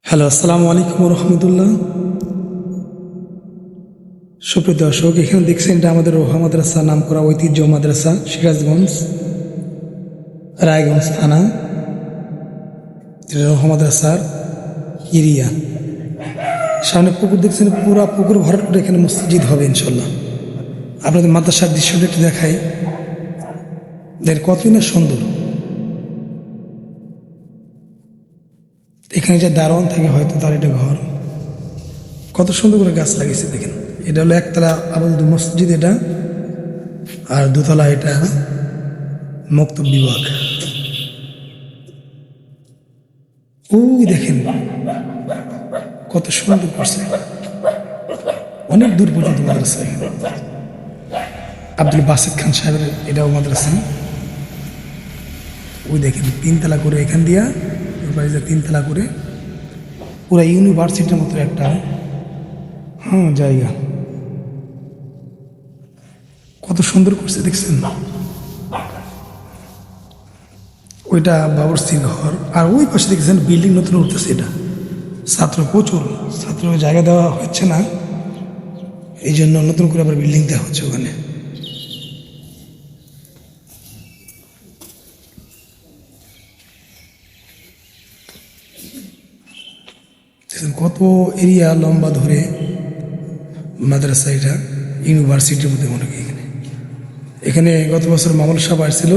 Hello, আসসালামু আলাইকুম রহমতুল্লাহ। সুপ্রিয় দর্শক, এখানে দেখছেন এটা আমাদের রোহা মাদ্রাসা নাম করা ঐতিহ্য মাদ্রাসা, সিরাজগঞ্জ, রায়গঞ্জ থানা, রোহা মাদ্রাসার এরিয়া। সামনে পুকুর দেখছেন, পুরা পুকুর ভরাট করে এখানে মসজিদ হবে ইনশাল্লাহ। আপনাদের মাদ্রাসার দৃশ্যটা একটু দেখাই, দেখেন কতই না সুন্দর। এখানে যে দারোয়ান থাকে হয়তো তার এটা ঘর, কত সুন্দর করে গাছ লাগিয়েছে দেখেন। এটা হলো একতলা আপাতত মসজিদ এটা, আর দোতলা এটা মক্তব বিভাগ। ওই দেখেন কত সুন্দর করছে, অনেক দূর পর্যন্ত মাদ্রাসা। আব্দুল বাসিদ খান সাহেবের এটাও মাদ্রাসা। ওই দেখেন তিনতলা করে এখান দিয়া তিনতলা করে পুরা ইউনিভার্সিটির মতো একটা জায়গা। কত সুন্দর করছে দেখছেন। ওইটা বাবরসির ঘর, আর ওই পাশে দেখছেন বিল্ডিং নতুন উঠতেছে। এটা ছাত্র প্রচুর, ছাত্র জায়গা দেওয়া হচ্ছে না, এই জন্য নতুন করে আবার বিল্ডিং দেওয়া হচ্ছে ওখানে। কত এরিয়া লম্বা ধরে মাদ্রাসা, এটা ইউনিভার্সিটির মধ্যে মনে করি। এখানে গত বছর মামুল সাহেব আসছিল,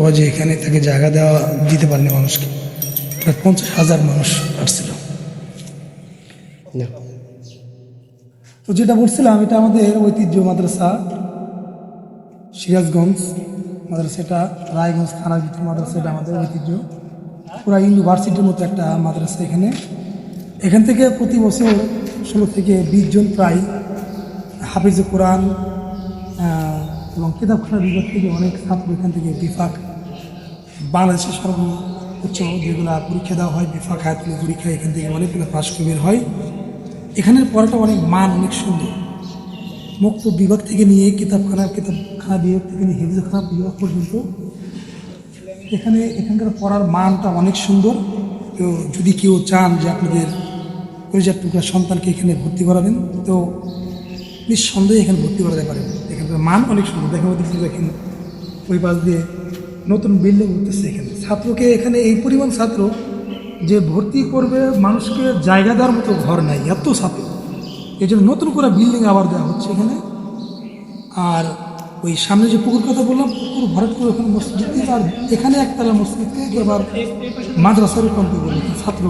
ও যে এখানে তাকে জায়গা দেওয়া দিতে পারেনি মানুষকে, প্রায় 50,000 মানুষ আসছিল। তো যেটা বলছিলাম, এটা আমাদের ঐতিহ্য মাদ্রাসা সিরাজগঞ্জ মাদ্রাসা, এটা রায়গঞ্জ থানার ভিতরে মাদ্রাসা। এটা আমাদের ঐতিহ্য, পুরা ইউনিভার্সিটির মতো একটা মাদ্রাসা। এখান থেকে প্রতি বছর 16 থেকে 20 জন প্রায় হাফিজ কোরআন এবং কিতাবখানা বিভাগ থেকে অনেক ছাত্র এখান থেকে বিফাক, বাংলাদেশের সর্বোচ্চ যেগুলো পরীক্ষা দেওয়া হয় বিফাক হায়াতুল পরীক্ষা, এখান থেকে অনেকগুলো পাশ করে বের হয়। এখানের পড়াটা অনেক মান, অনেক সুন্দর। মুক্ত বিভাগ থেকে নিয়ে কিতাবখানা বিভাগ থেকে নিয়ে হিফজখানা বিভাগ পর্যন্ত এখানকার পড়ার মানটা অনেক সুন্দর। তো যদি কেউ চান যে আপনাদের পরিজাত টুকরা সন্তানকে এখানে ভর্তি করাবেন, তো নিঃসন্দেহে এখানে ভর্তি করাতে পারেন। এখানকার মান অনেক সুন্দর। দেখেন ওই পাশ দিয়ে নতুন বিল্ডিং উঠতেছে। ছাত্রকে এখানে এই পরিমাণ ছাত্র যে ভর্তি করবে, মানুষকে জায়গা দেওয়ার মতো ঘর নাই, এত ছাত্র। এই জন্য নতুন করে বিল্ডিং আবার দেওয়া হচ্ছে এখানে। আর ওই সামনে যে পুকুর কথা বললাম, পুকুর ভরাট করে ওখানে মসজিদ, আর এখানে একতলা মসজিদকে এবার মাদ্রাসার রূপান্তর করবে ছাত্র।